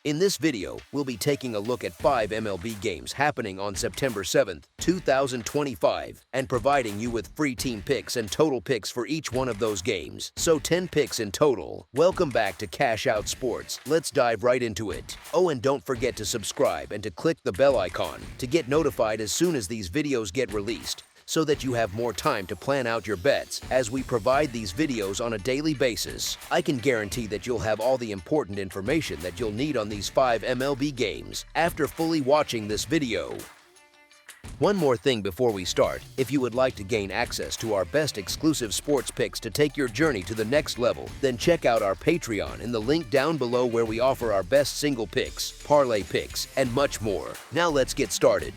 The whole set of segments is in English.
In this video, we'll be taking a look at 5 MLB games happening on September 7th, 2025, and providing you with free team picks and total picks for each one of those games. So 10 picks in total. Welcome back to Cash Out Sports. Let's dive right into it. Oh, and don't forget to subscribe and to click the bell icon to get notified as soon as these videos get released, so that you have more time to plan out your bets as we provide these videos on a daily basis. I can guarantee that you'll have all the important information that you'll need on these 5 MLB games after fully watching this video. One more thing before we start: if you would like to gain access to our best exclusive sports picks to take your journey to the next level, then check out our Patreon in the link down below, where we offer our best single picks, parlay picks, and much more. Now let's get started.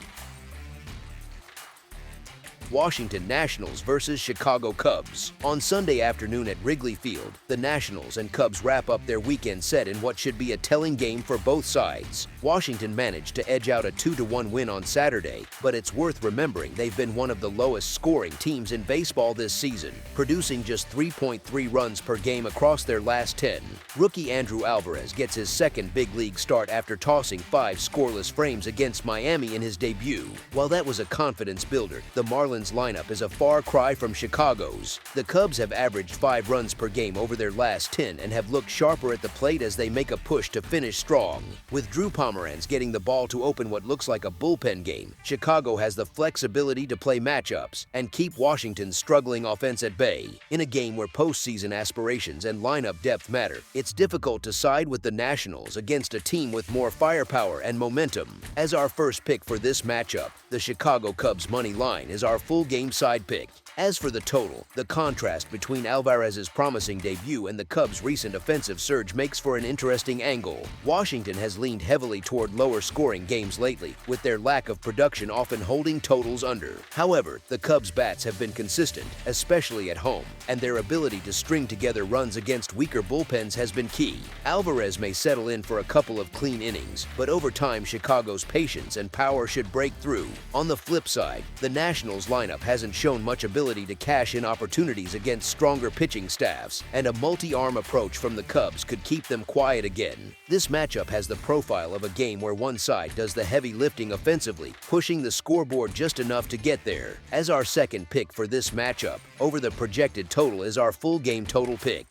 Washington Nationals versus Chicago Cubs. On Sunday afternoon at Wrigley Field, the Nationals and Cubs wrap up their weekend set in what should be a telling game for both sides. Washington managed to edge out a 2-1 win on Saturday, but it's worth remembering they've been one of the lowest scoring teams in baseball this season, producing just 3.3 runs per game across their last 10. Rookie Andrew Alvarez gets his second big league start after tossing 5 scoreless frames against Miami in his debut. While that was a confidence builder, the Marlins lineup is a far cry from Chicago's. The Cubs have averaged 5 runs per game over their last 10 and have looked sharper at the plate as they make a push to finish strong. With Drew Pomeranz getting the ball to open what looks like a bullpen game, Chicago has the flexibility to play matchups and keep Washington's struggling offense at bay. In a game where postseason aspirations and lineup depth matter, it's difficult to side with the Nationals against a team with more firepower and momentum. As our first pick for this matchup, the Chicago Cubs money line is our full game side pick. As for the total, the contrast between Alvarez's promising debut and the Cubs' recent offensive surge makes for an interesting angle. Washington has leaned heavily toward lower scoring games lately, with their lack of production often holding totals under. However, the Cubs' bats have been consistent, especially at home, and their ability to string together runs against weaker bullpens has been key. Alvarez may settle in for a couple of clean innings, but over time Chicago's patience and power should break through. On the flip side, the Nationals lineup hasn't shown much ability to cash in opportunities against stronger pitching staffs, and a multi-arm approach from the Cubs could keep them quiet again. This matchup has the profile of a game where one side does the heavy lifting offensively, pushing the scoreboard just enough to get there. As our second pick for this matchup, over the projected total is our full game total pick.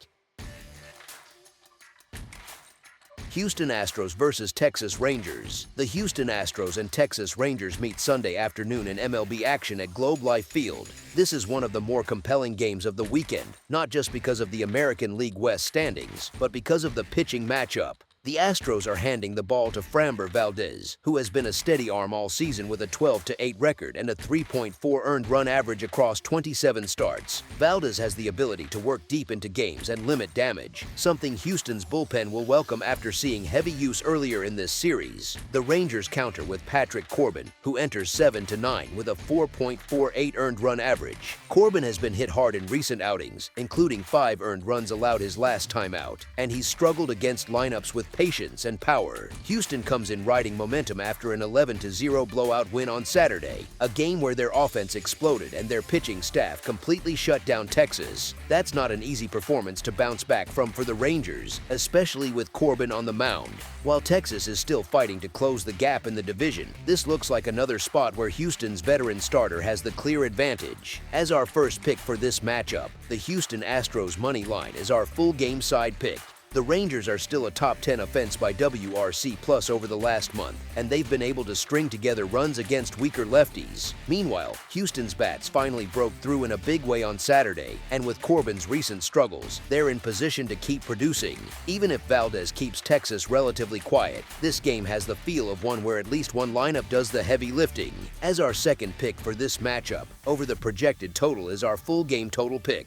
Houston Astros versus Texas Rangers. The Houston Astros and Texas Rangers meet Sunday afternoon in MLB action at Globe Life Field. This is one of the more compelling games of the weekend, not just because of the American League West standings, but because of the pitching matchup. The Astros are handing the ball to Framber Valdez, who has been a steady arm all season with a 12-8 record and a 3.4 earned run average across 27 starts. Valdez has the ability to work deep into games and limit damage, something Houston's bullpen will welcome after seeing heavy use earlier in this series. The Rangers counter with Patrick Corbin, who enters 7-9 with a 4.48 earned run average. Corbin has been hit hard in recent outings, including 5 earned runs allowed his last time out, and he's struggled against lineups with patience and power. Houston comes in riding momentum after an 11-0 blowout win on Saturday, a game where their offense exploded and their pitching staff completely shut down Texas. That's not an easy performance to bounce back from for the Rangers, especially with Corbin on the mound. While Texas is still fighting to close the gap in the division, this looks like another spot where Houston's veteran starter has the clear advantage. As our first pick for this matchup, the Houston Astros money line is our full game side pick. The Rangers are still a top 10 offense by WRC plus over the last month, and they've been able to string together runs against weaker lefties. Meanwhile, Houston's bats finally broke through in a big way on Saturday, and with Corbin's recent struggles, they're in position to keep producing. Even if Valdez keeps Texas relatively quiet, this game has the feel of one where at least one lineup does the heavy lifting. As our second pick for this matchup, over the projected total is our full game total pick.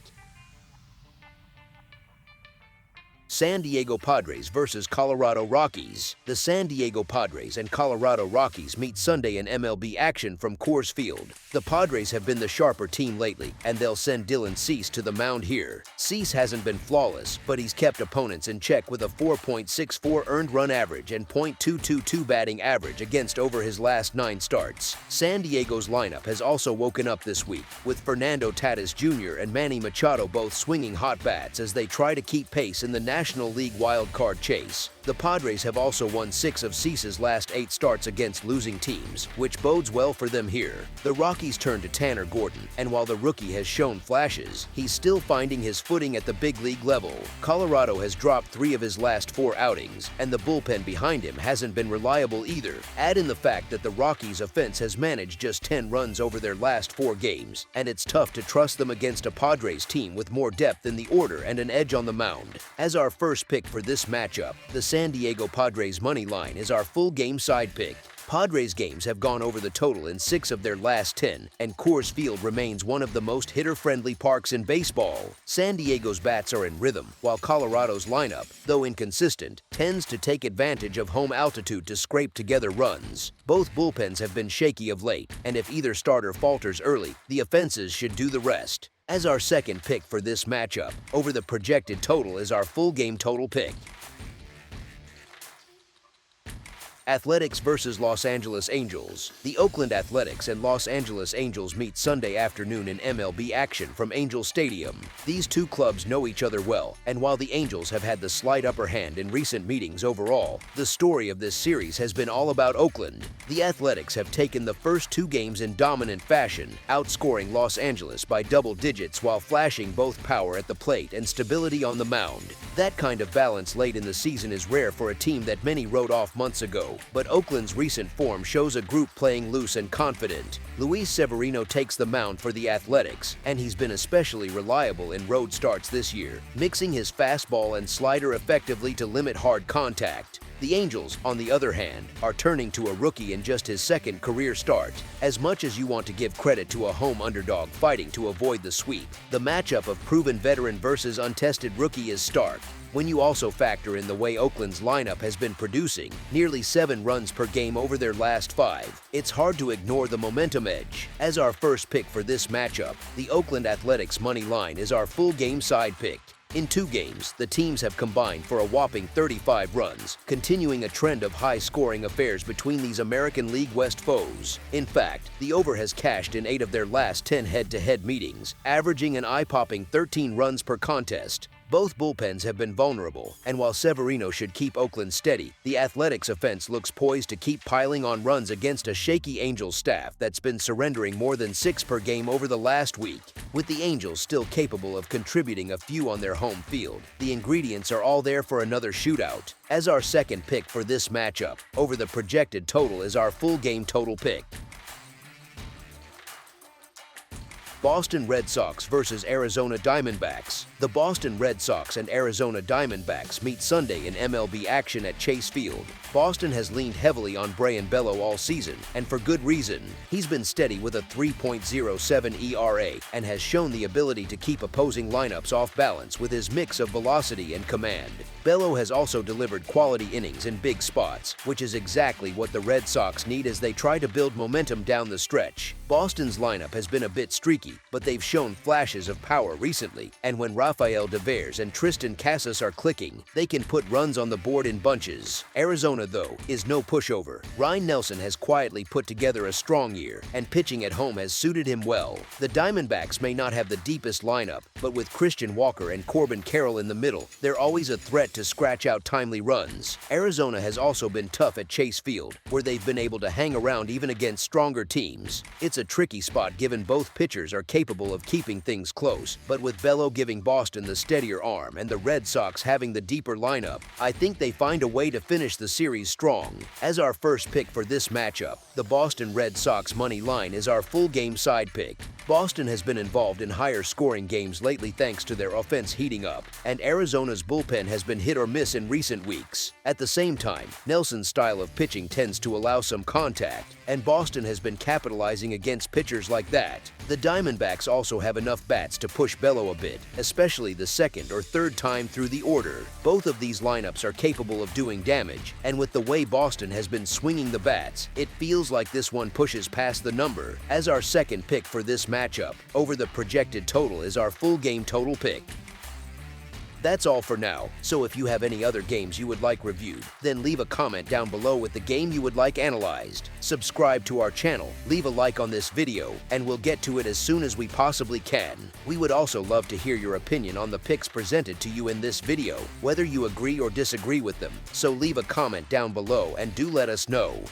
San Diego Padres versus Colorado Rockies. The San Diego Padres and Colorado Rockies meet Sunday in MLB action from Coors Field. The Padres have been the sharper team lately, and they'll send Dylan Cease to the mound here. Cease hasn't been flawless, but he's kept opponents in check with a 4.64 earned run average and .222 batting average against over his last 9 starts. San Diego's lineup has also woken up this week, with Fernando Tatis Jr. and Manny Machado both swinging hot bats as they try to keep pace in the National League wildcard chase. The Padres have also won 6 of Cease's last 8 starts against losing teams, which bodes well for them here. The Rockies turn to Tanner Gordon, and while the rookie has shown flashes, he's still finding his footing at the big league level. Colorado has dropped 3 of his last 4 outings, and the bullpen behind him hasn't been reliable either. Add in the fact that the Rockies' offense has managed just 10 runs over their last 4 games, and it's tough to trust them against a Padres team with more depth in the order and an edge on the mound. As our first pick for this matchup, the San Diego Padres money line is our full game side pick. Padres games have gone over the total in 6 of their last 10, and Coors Field remains one of the most hitter-friendly parks in baseball. San Diego's bats are in rhythm, while Colorado's lineup, though inconsistent, tends to take advantage of home altitude to scrape together runs. Both bullpens have been shaky of late, and if either starter falters early, the offenses should do the rest. As our second pick for this matchup, over the projected total is our full game total pick. Athletics versus Los Angeles Angels. The Oakland Athletics and Los Angeles Angels meet Sunday afternoon in MLB action from Angel Stadium. These two clubs know each other well, and while the Angels have had the slight upper hand in recent meetings overall, the story of this series has been all about Oakland. The Athletics have taken the first 2 games in dominant fashion, outscoring Los Angeles by double digits while flashing both power at the plate and stability on the mound. That kind of balance late in the season is rare for a team that many wrote off months ago, but Oakland's recent form shows a group playing loose and confident. Luis Severino takes the mound for the Athletics, and he's been especially reliable in road starts this year, mixing his fastball and slider effectively to limit hard contact. The Angels, on the other hand, are turning to a rookie in just his second career start. As much as you want to give credit to a home underdog fighting to avoid the sweep, the matchup of proven veteran versus untested rookie is stark. When you also factor in the way Oakland's lineup has been producing, nearly 7 runs per game over their last 5, it's hard to ignore the momentum edge. As our first pick for this matchup, the Oakland Athletics money line is our full game side pick. In 2 games, the teams have combined for a whopping 35 runs, continuing a trend of high-scoring affairs between these American League West foes. In fact, the over has cashed in 8 of their last 10 head-to-head meetings, averaging an eye-popping 13 runs per contest. Both bullpens have been vulnerable, and while Severino should keep Oakland steady, the Athletics offense looks poised to keep piling on runs against a shaky Angels staff that's been surrendering more than 6 per game over the last week. With the Angels still capable of contributing a few on their home field, the ingredients are all there for another shootout. As our second pick for this matchup, over the projected total is our full game total pick. Boston Red Sox versus Arizona Diamondbacks. The Boston Red Sox and Arizona Diamondbacks meet Sunday in MLB action at Chase Field. Boston has leaned heavily on Brayan Bello all season, and for good reason. He's been steady with a 3.07 ERA and has shown the ability to keep opposing lineups off balance with his mix of velocity and command. Bello has also delivered quality innings in big spots, which is exactly what the Red Sox need as they try to build momentum down the stretch. Boston's lineup has been a bit streaky, but they've shown flashes of power recently, and when Rafael Devers and Tristan Casas are clicking, they can put runs on the board in bunches. Arizona, though, is no pushover. Ryan Nelson has quietly put together a strong year, and pitching at home has suited him well. The Diamondbacks may not have the deepest lineup, but with Christian Walker and Corbin Carroll in the middle, they're always a threat to scratch out timely runs. Arizona has also been tough at Chase Field, where they've been able to hang around even against stronger teams. It's a tricky spot given both pitchers are capable of keeping things close, but with Bello giving Boston the steadier arm and the Red Sox having the deeper lineup, I think they find a way to finish the series strong. As our first pick for this matchup, the Boston Red Sox money line is our full game side pick. Boston has been involved in higher scoring games lately thanks to their offense heating up, and Arizona's bullpen has been hit or miss in recent weeks. At the same time, Nelson's style of pitching tends to allow some contact, and Boston has been capitalizing against pitchers like that. The Diamondbacks also have enough bats to push Bello a bit, especially the second or third time through the order. Both of these lineups are capable of doing damage, and with the way Boston has been swinging the bats, it feels like this one pushes past the number. As our second pick for this matchup, over the projected total is our full game total pick. That's all for now, so if you have any other games you would like reviewed, then leave a comment down below with the game you would like analyzed. Subscribe to our channel, leave a like on this video, and we'll get to it as soon as we possibly can. We would also love to hear your opinion on the picks presented to you in this video, whether you agree or disagree with them, so leave a comment down below and do let us know.